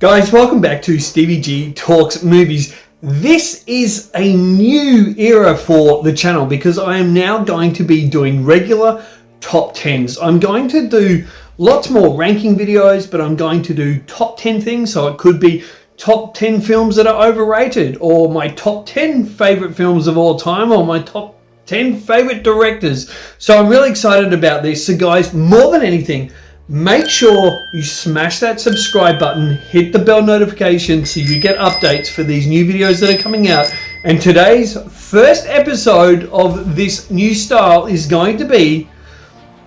Guys, welcome back to Stevie G Talks Movies. This is a new era for the channel because I am now going to be doing regular top 10s. I'm going to do lots more ranking videos, but I'm going to do top 10 things. So it could be top 10 films that are overrated, or my top 10 favorite films of all time, or my top 10 favorite directors. So I'm really excited about this. So guys, more than anything, make sure you smash that subscribe button, hit the bell notification so you get updates for these new videos that are coming out. And today's first episode of this new style is going to be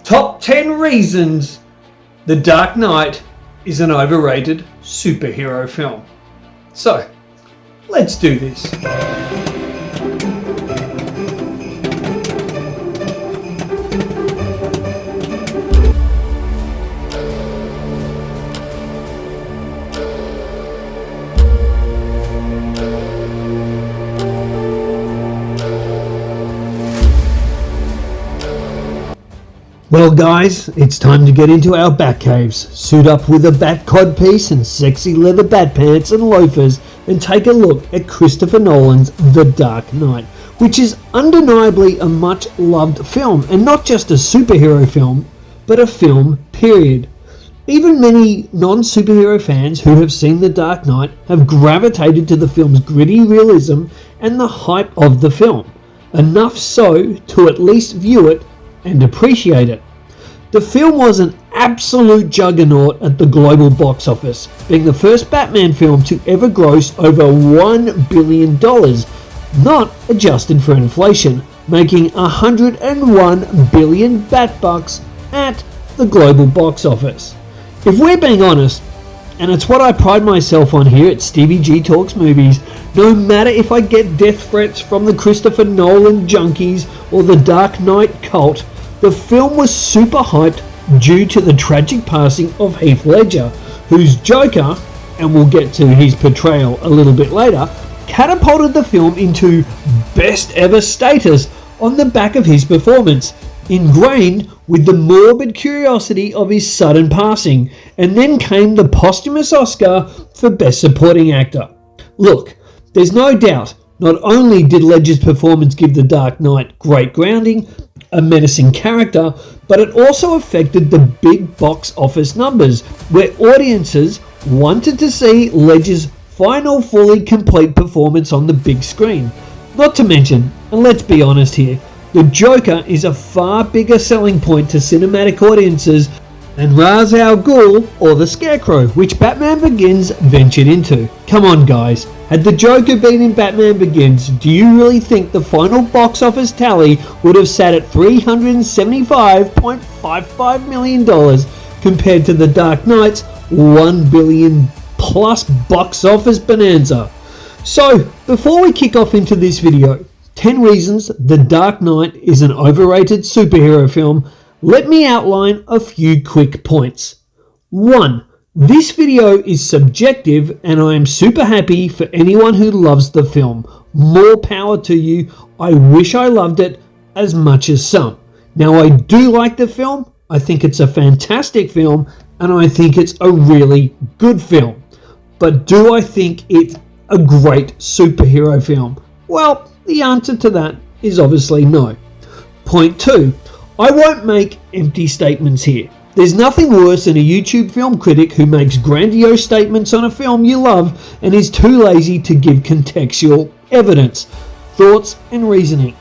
top 10 reasons The Dark Knight is an overrated superhero film. So, let's do this. Well guys, it's time to get into our bat caves, suit up with a bat codpiece and sexy leather bat pants and loafers, and take a look at Christopher Nolan's The Dark Knight, which is undeniably a much loved film, and not just a superhero film, but a film period. Even many non-superhero fans who have seen The Dark Knight have gravitated to the film's gritty realism and the hype of the film, enough so to at least view it and appreciate it. The film was an absolute juggernaut at the global box office, being the first Batman film to ever gross over $1 billion, not adjusted for inflation, making 101 billion bat bucks at the global box office. If we're being honest, and it's what I pride myself on here at Stevie G Talks Movies, no matter if I get death threats from the Christopher Nolan junkies or the Dark Knight cult, the film was super hyped due to the tragic passing of Heath Ledger, whose Joker, and we'll get to his portrayal a little bit later, catapulted the film into best ever status on the back of his performance, ingrained with the morbid curiosity of his sudden passing, and then came the posthumous Oscar for Best Supporting Actor. Look, there's no doubt, not only did Ledger's performance give The Dark Knight great grounding, a menacing character, but it also affected the big box office numbers, where audiences wanted to see Ledger's final fully complete performance on the big screen. Not to mention, and let's be honest here, the Joker is a far bigger selling point to cinematic audiences than Ra's al Ghul or the Scarecrow, which Batman Begins ventured into. Come on guys, had the Joker been in Batman Begins, do you really think the final box office tally would have sat at $375.55 million compared to The Dark Knight's $1 billion plus box office bonanza? So, before we kick off into this video, 10 reasons The Dark Knight is an overrated superhero film, let me outline a few quick points. 1. This video is subjective and I am super happy for anyone who loves the film. More power to you. I wish I loved it as much as some. Now I do like the film. I think it's a fantastic film and I think it's a really good film. But do I think it's a great superhero film? Well, the answer to that is obviously no. Point 2. I won't make empty statements here. There's nothing worse than a YouTube film critic who makes grandiose statements on a film you love and is too lazy to give contextual evidence, thoughts and reasoning.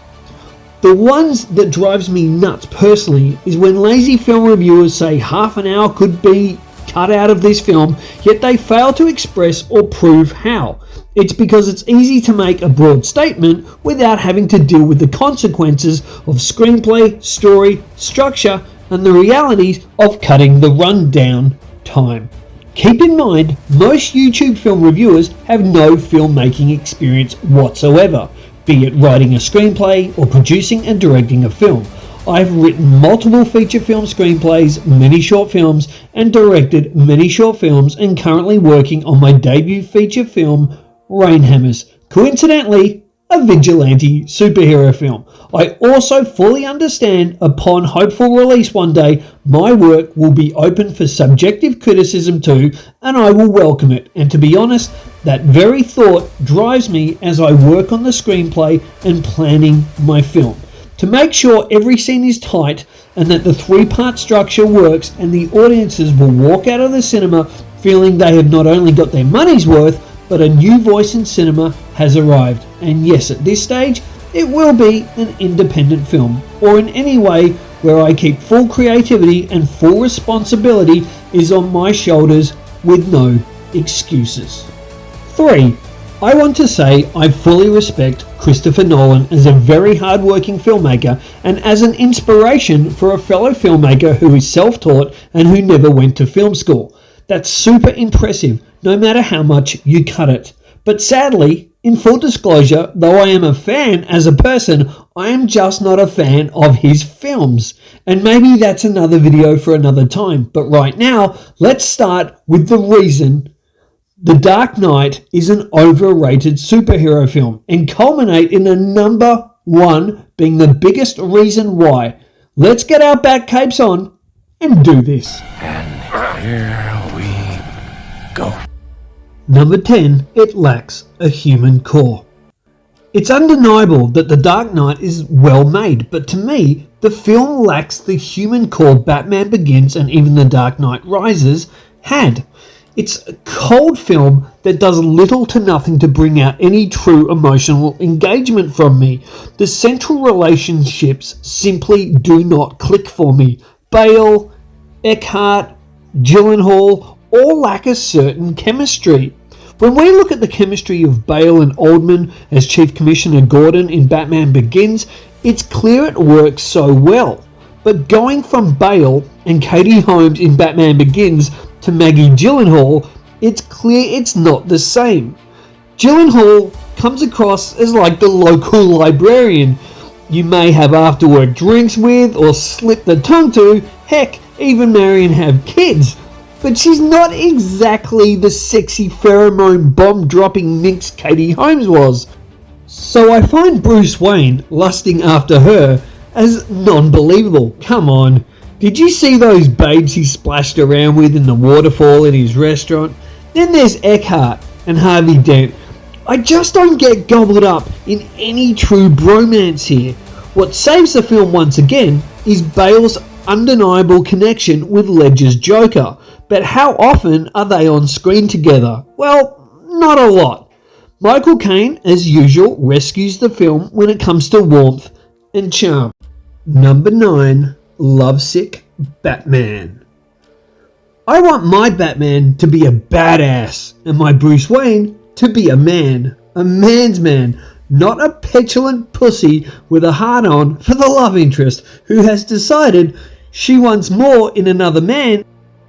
The ones that drives me nuts personally is when lazy film reviewers say half an hour could be cut out of this film, yet they fail to express or prove how. It's because it's easy to make a broad statement without having to deal with the consequences of screenplay, story, structure, and the realities of cutting the rundown time. Keep in mind, most YouTube film reviewers have no filmmaking experience whatsoever, be it writing a screenplay or producing and directing a film. I've written multiple feature film screenplays, many short films, and directed many short films, and currently working on my debut feature film, Rainhammers. Coincidentally, a vigilante superhero film. I also fully understand upon hopeful release one day, my work will be open for subjective criticism too, and I will welcome it. And to be honest, that very thought drives me as I work on the screenplay and planning my film. To make sure every scene is tight and that the 3-part structure works and the audiences will walk out of the cinema feeling they have not only got their money's worth, but a new voice in cinema has arrived. And yes, at this stage, it will be an independent film, or in any way where I keep full creativity and full responsibility is on my shoulders with no excuses. 3. I want to say I fully respect Christopher Nolan as a very hard-working filmmaker and as an inspiration for a fellow filmmaker who is self-taught and who never went to film school. That's super impressive, no matter how much you cut it. But sadly, in full disclosure, though I am a fan as a person, I am just not a fan of his films. And maybe that's another video for another time. But right now, let's start with the reason The Dark Knight is an overrated superhero film and culminate in the number 1 being the biggest reason why. Let's get our back capes on and do this. And here we go. Number 10, it lacks a human core. It's undeniable that The Dark Knight is well made, but to me, the film lacks the human core Batman Begins and even The Dark Knight Rises had. It's a cold film that does little to nothing to bring out any true emotional engagement from me. The central relationships simply do not click for me. Bale, Eckhart, Gyllenhaal all lack a certain chemistry. When we look at the chemistry of Bale and Oldman as Chief Commissioner Gordon in Batman Begins, it's clear it works so well. But going from Bale and Katie Holmes in Batman Begins to Maggie Gyllenhaal, it's clear it's not the same. Gyllenhaal comes across as like the local librarian you may have after work drinks with or slip the tongue to, heck, even marry and have kids. But she's not exactly the sexy pheromone bomb-dropping minx Katie Holmes was. So I find Bruce Wayne lusting after her as non-believable. Come on, did you see those babes he splashed around with in the waterfall in his restaurant? Then there's Eckhart and Harvey Dent. I just don't get gobbled up in any true bromance here. What saves the film once again is Bale's undeniable connection with Ledger's Joker. But how often are they on screen together? Well, not a lot. Michael Caine, as usual, rescues the film when it comes to warmth and charm. Number 9, Lovesick Batman. I want my Batman to be a badass and my Bruce Wayne to be a man's man, not a petulant pussy with a heart-on for the love interest who has decided she wants more in another man.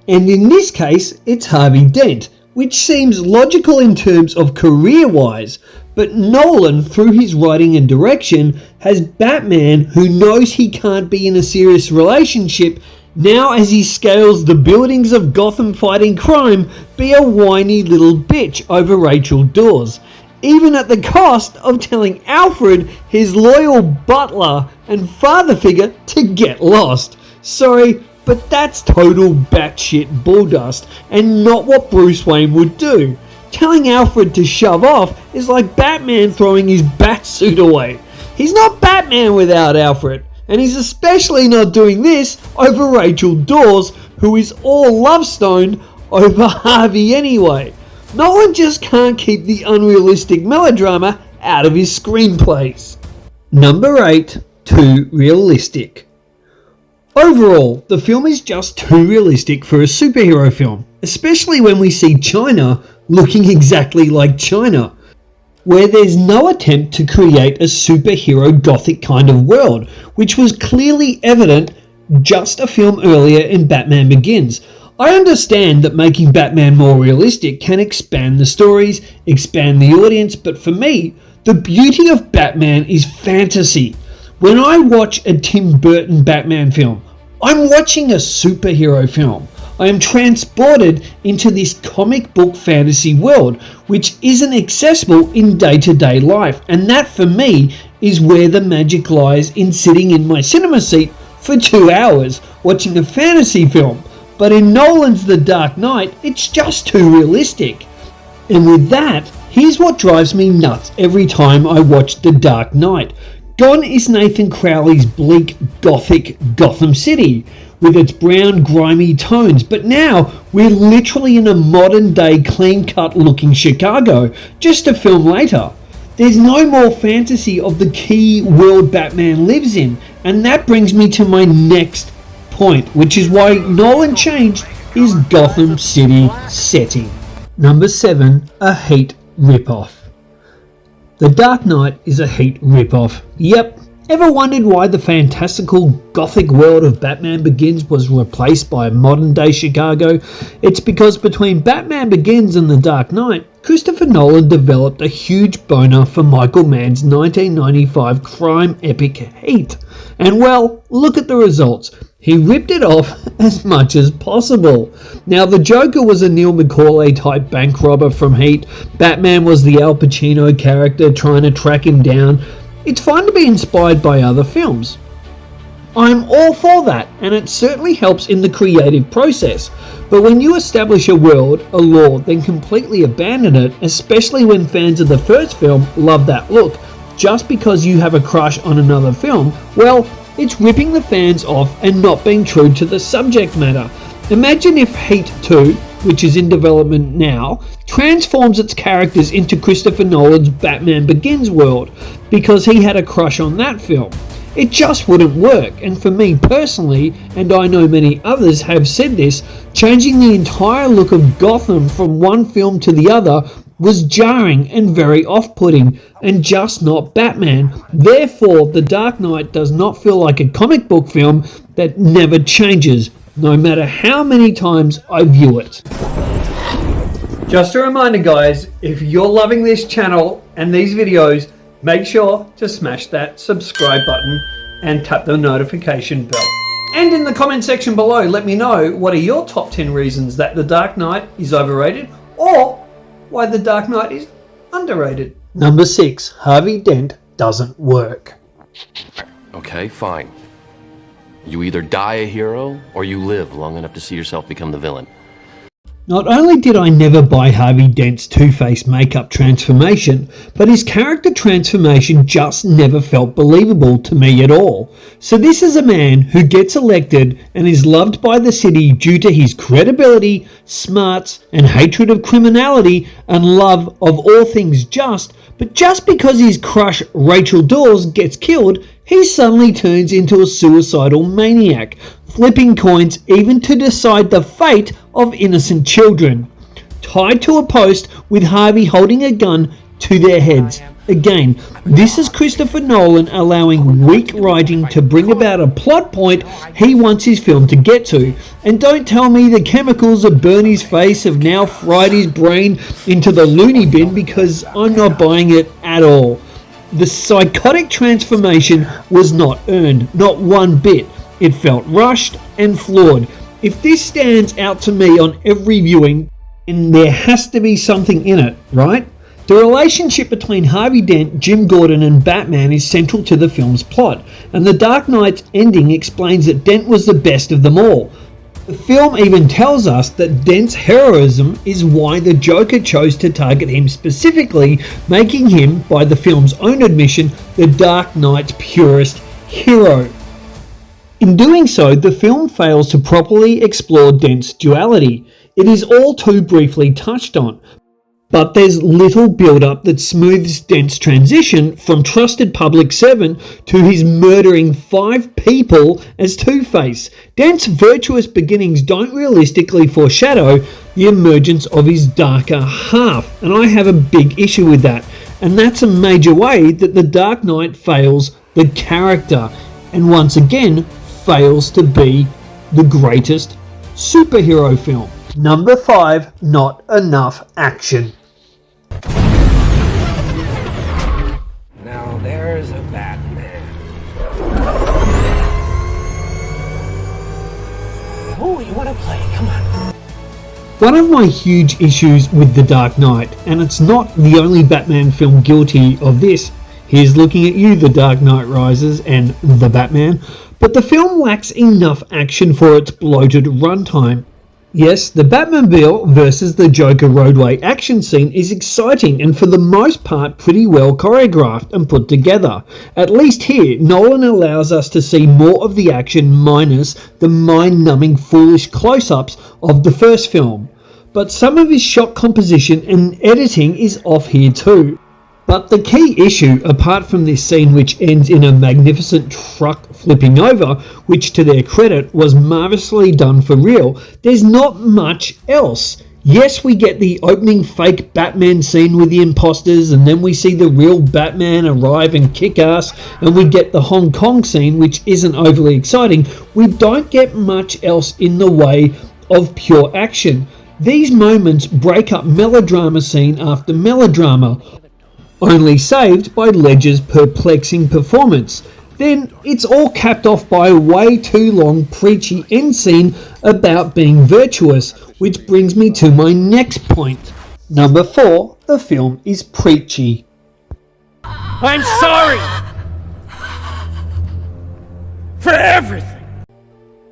And in this case, it's Harvey Dent, which seems logical in terms of career-wise, but Nolan, through his writing and direction, has Batman, who knows he can't be in a serious relationship, now as he scales the buildings of Gotham fighting crime, be a whiny little bitch over Rachel Dawes, even at the cost of telling Alfred, his loyal butler and father figure, to get lost. Sorry, but that's total batshit bulldust and not what Bruce Wayne would do. Telling Alfred to shove off is like Batman throwing his bat suit away. He's not Batman without Alfred, and he's especially not doing this over Rachel Dawes, who is all love-stoned over Harvey anyway. Nolan just can't keep the unrealistic melodrama out of his screenplays. Number 8, too realistic. Overall, the film is just too realistic for a superhero film, especially when we see China looking exactly like China, where there's no attempt to create a superhero gothic kind of world, which was clearly evident just a film earlier in Batman Begins. I understand that making Batman more realistic can expand the stories, expand the audience, but for me, the beauty of Batman is fantasy. When I watch a Tim Burton Batman film, I'm watching a superhero film. I am transported into this comic book fantasy world, which isn't accessible in day-to-day life. And that, for me, is where the magic lies, in sitting in my cinema seat for 2 hours watching a fantasy film. But in Nolan's The Dark Knight, it's just too realistic. And with that, here's what drives me nuts every time I watch The Dark Knight. Gone is Nathan Crowley's bleak, gothic Gotham City, with its brown, grimy tones, but now we're literally in a modern-day, clean-cut looking Chicago, just a film later. There's no more fantasy of the key world Batman lives in, and that brings me to my next point, which is why Nolan changed his Gotham City setting. Number 7, a Heat ripoff. The Dark Knight is a Heat ripoff. Yep. Ever wondered why the fantastical gothic world of Batman Begins was replaced by modern day Chicago? It's because between Batman Begins and The Dark Knight, Christopher Nolan developed a huge boner for Michael Mann's 1995 crime epic Heat. And well, look at the results. He ripped it off as much as possible. Now, the Joker was a Neil McCauley type bank robber from Heat. Batman was the Al Pacino character trying to track him down. It's fine to be inspired by other films. I'm all for that, and it certainly helps in the creative process. But when you establish a world, a lore, then completely abandon it, especially when fans of the first film love that look, just because you have a crush on another film, well, it's ripping the fans off and not being true to the subject matter. Imagine if Heat 2, which is in development now, transforms its characters into Christopher Nolan's Batman Begins world, because he had a crush on that film. It just wouldn't work, and for me personally, and I know many others have said this, changing the entire look of Gotham from one film to the other was jarring and very off-putting, and just not Batman. Therefore, The Dark Knight does not feel like a comic book film that never changes, no matter how many times I view it. Just a reminder, guys, if you're loving this channel and these videos, make sure to smash that subscribe button and tap the notification bell. And in the comment section below, let me know what are your top 10 reasons that The Dark Knight is overrated, or why The Dark Knight is underrated. Number 6, Harvey Dent doesn't work. Okay, fine. You either die a hero, or you live long enough to see yourself become the villain. Not only did I never buy Harvey Dent's Two-Face makeup transformation, but his character transformation just never felt believable to me at all. So this is a man who gets elected and is loved by the city due to his credibility, smarts, and hatred of criminality and love of all things just, but just because his crush Rachel Dawes gets killed, he suddenly turns into a suicidal maniac, flipping coins even to decide the fate of innocent children, tied to a post with Harvey holding a gun to their heads. Again, this is Christopher Nolan allowing weak writing to bring about a plot point he wants his film to get to. And don't tell me the chemicals that burn his face have now fried his brain into the loony bin, because I'm not buying it at all. The psychotic transformation was not earned, not one bit. It felt rushed and flawed. If this stands out to me on every viewing, then there has to be something in it, right? The relationship between Harvey Dent, Jim Gordon and Batman is central to the film's plot, and The Dark Knight's ending explains that Dent was the best of them all. The film even tells us that Dent's heroism is why the Joker chose to target him specifically, making him, by the film's own admission, the Dark Knight's purest hero. In doing so, the film fails to properly explore Dent's duality. It is all too briefly touched on, but there's little build-up that smooths Dent's transition from trusted public servant to his murdering 5 people as Two-Face. Dent's virtuous beginnings don't realistically foreshadow the emergence of his darker half, and I have a big issue with that. And that's a major way that The Dark Knight fails the character, and once again fails to be the greatest superhero film. Number 5, not enough action. Now there's a Batman. Oh, you want to play? Come on. One of my huge issues with The Dark Knight, and it's not the only Batman film guilty of this, here's looking at you, The Dark Knight Rises and The Batman, but the film lacks enough action for its bloated runtime. Yes, the Batmobile versus the Joker roadway action scene is exciting and for the most part pretty well choreographed and put together. At least here, Nolan allows us to see more of the action minus the mind-numbing foolish close-ups of the first film. But some of his shot composition and editing is off here too. But the key issue, apart from this scene which ends in a magnificent truck flipping over, which to their credit was marvellously done for real, there's not much else. Yes, we get the opening fake Batman scene with the imposters, and then we see the real Batman arrive and kick ass, and we get the Hong Kong scene which isn't overly exciting. We don't get much else in the way of pure action. These moments break up melodrama scene after melodrama, only saved by Ledger's perplexing performance. Then it's all capped off by a way too long preachy end scene about being virtuous, which brings me to my next point. Number 4, the film is preachy. I'm sorry for everything.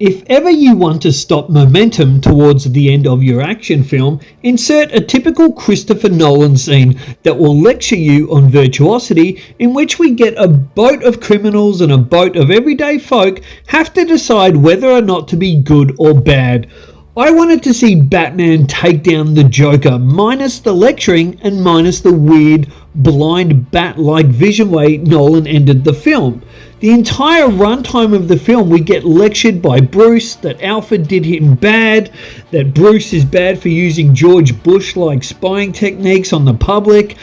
If ever you want to stop momentum towards the end of your action film, insert a typical Christopher Nolan scene that will lecture you on virtuosity, in which we get a boat of criminals and a boat of everyday folk have to decide whether or not to be good or bad. I wanted to see Batman take down the Joker, minus the lecturing and minus the weird, blind bat-like vision way Nolan ended the film. The entire runtime of the film we get lectured by Bruce that Alfred did him bad, that Bruce is bad for using George Bush-like spying techniques on the public.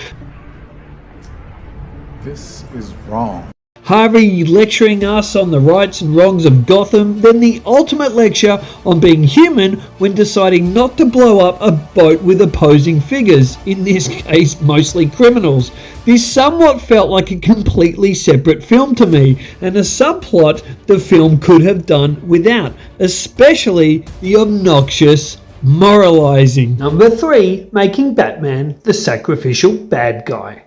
This is wrong. Harvey lecturing us on the rights and wrongs of Gotham, then the ultimate lecture on being human when deciding not to blow up a boat with opposing figures, in this case mostly criminals. This somewhat felt like a completely separate film to me, and a subplot the film could have done without, especially the obnoxious moralizing. Number 3, making Batman the sacrificial bad guy.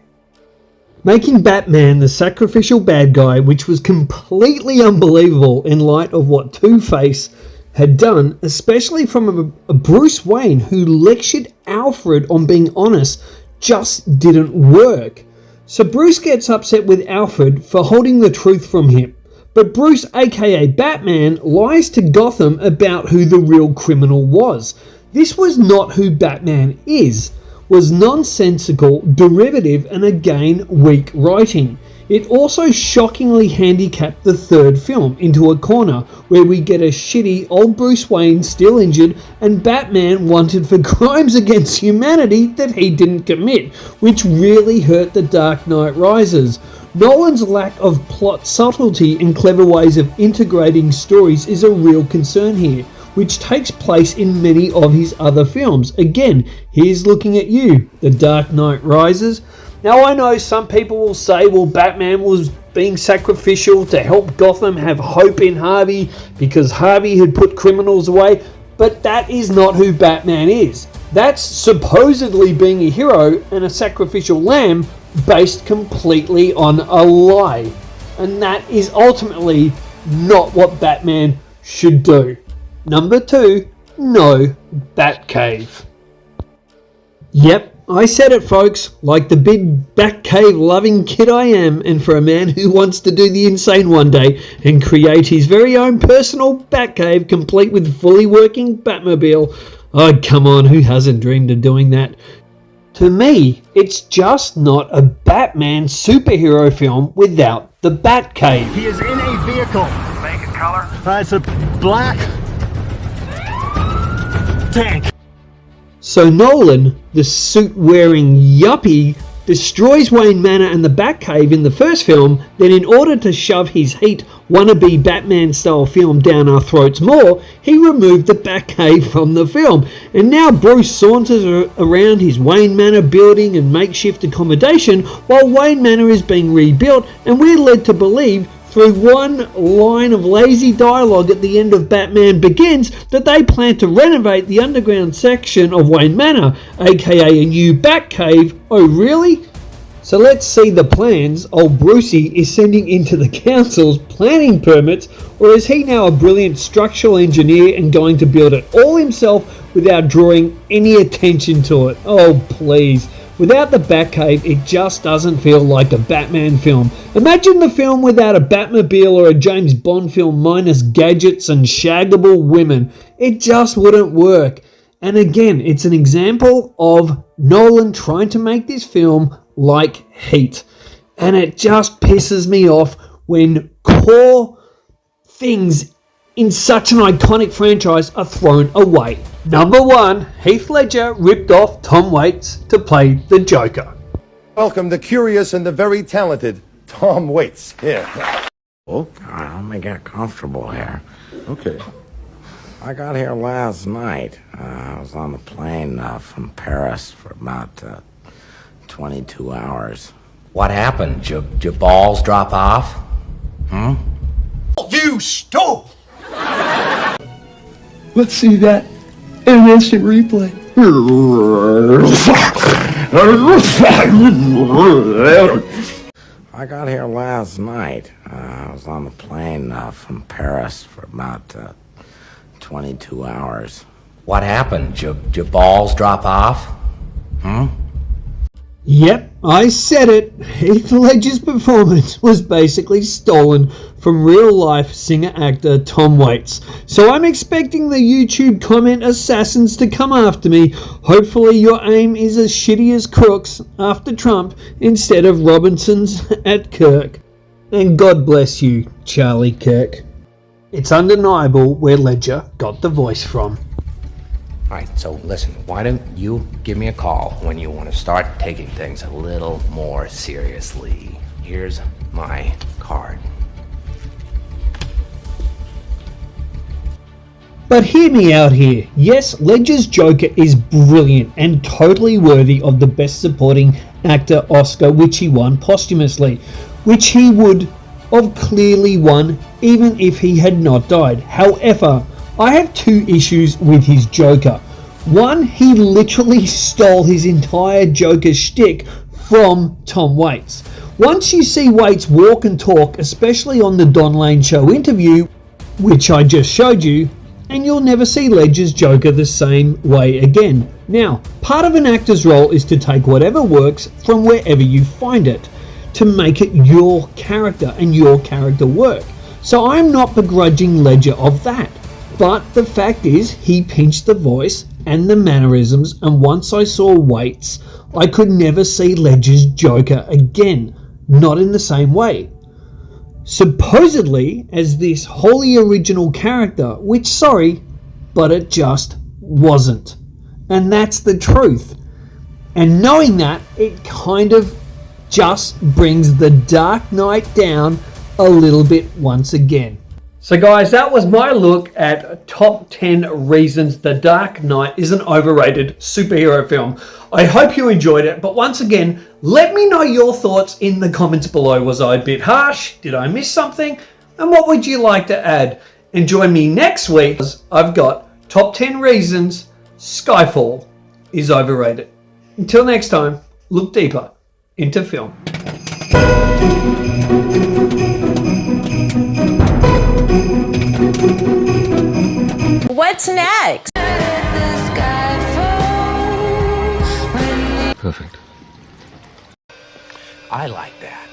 Making Batman the sacrificial bad guy, which was completely unbelievable in light of what Two-Face had done, especially from a Bruce Wayne who lectured Alfred on being honest, just didn't work. So Bruce gets upset with Alfred for holding the truth from him. But Bruce, aka Batman, lies to Gotham about who the real criminal was. This was not who Batman is. Was nonsensical, derivative, and again weak writing. It also shockingly handicapped the third film into a corner where we get a shitty old Bruce Wayne still injured and Batman wanted for crimes against humanity that he didn't commit, which really hurt The Dark Knight Rises. Nolan's lack of plot subtlety and clever ways of integrating stories is a real concern here, which takes place in many of his other films. Again, here's looking at you, The Dark Knight Rises. Now I know some people will say, well, Batman was being sacrificial to help Gotham have hope in Harvey because Harvey had put criminals away, but that is not who Batman is. That's supposedly being a hero and a sacrificial lamb based completely on a lie. And that is ultimately not what Batman should do. Number 2, no Batcave. Yep, I said it folks, like the big Batcave loving kid I am, and for a man who wants to do the insane one day and create his very own personal Batcave complete with fully working Batmobile, oh come on, who hasn't dreamed of doing that? To me, it's just not a Batman superhero film without the Batcave. He is in a vehicle. Make it color. It's a black tank. So Nolan, the suit-wearing yuppie, destroys Wayne Manor and the Batcave in the first film, then in order to shove his heat wannabe Batman-style film down our throats more, he removed the Batcave from the film, and now Bruce saunters around his Wayne Manor building and makeshift accommodation while Wayne Manor is being rebuilt, and we're led to believe through one line of lazy dialogue at the end of Batman Begins that they plan to renovate the underground section of Wayne Manor, aka a new Batcave. Oh really? So let's see the plans old Brucey is sending into the council's planning permits, or is he now a brilliant structural engineer and going to build it all himself without drawing any attention to it? Oh please. Without the Batcave, it just doesn't feel like a Batman film. Imagine the film without a Batmobile or a James Bond film minus gadgets and shaggable women. It just wouldn't work. And again, it's an example of Nolan trying to make this film like Heat. And it just pisses me off when core things in such an iconic franchise are thrown away. Number 1, Heath Ledger ripped off Tom Waits to play the Joker. Welcome the curious and the very talented Tom Waits here. Oh, let me get comfortable here. Okay. I got here last night. I was on the plane from Paris for about 22 hours. What happened? Your balls drop off? You stole! Let's see that in an instant replay. I got here last night. I was on the plane from Paris for about 22 hours. What happened? Your balls drop off? Yep, I said it. Heath Ledger's performance was basically stolen from real-life singer-actor Tom Waits. So I'm expecting the YouTube comment assassins to come after me. Hopefully your aim is as shitty as Crook's after Trump instead of Robinson's at Kirk. And God bless you, Charlie Kirk. It's undeniable where Ledger got the voice from. Alright, so listen, why don't you give me a call when you want to start taking things a little more seriously. Here's my card. But hear me out here. Yes, Ledger's Joker is brilliant and totally worthy of the Best Supporting Actor Oscar, which he won posthumously, which he would have clearly won even if he had not died. However, I have two issues with his Joker. One, he literally stole his entire Joker shtick from Tom Waits. Once you see Waits walk and talk, especially on the Don Lane Show interview, which I just showed you, and you'll never see Ledger's Joker the same way again. Now, part of an actor's role is to take whatever works from wherever you find it, to make it your character and your character work. So I'm not begrudging Ledger of that. But the fact is, he pinched the voice and the mannerisms, and once I saw Waits, I could never see Ledger's Joker again, not in the same way. Supposedly as this wholly original character, which sorry, but it just wasn't. And that's the truth. And knowing that, it kind of just brings the Dark Knight down a little bit once again. So guys, that was my look at top 10 reasons The Dark Knight is an overrated superhero film. I hope you enjoyed it, but once again, let me know your thoughts in the comments below. Was I a bit harsh? Did I miss something? And what would you like to add? And join me next week, as I've got top 10 reasons Skyfall is overrated. Until next time, look deeper into film. What's next? Perfect. I like that.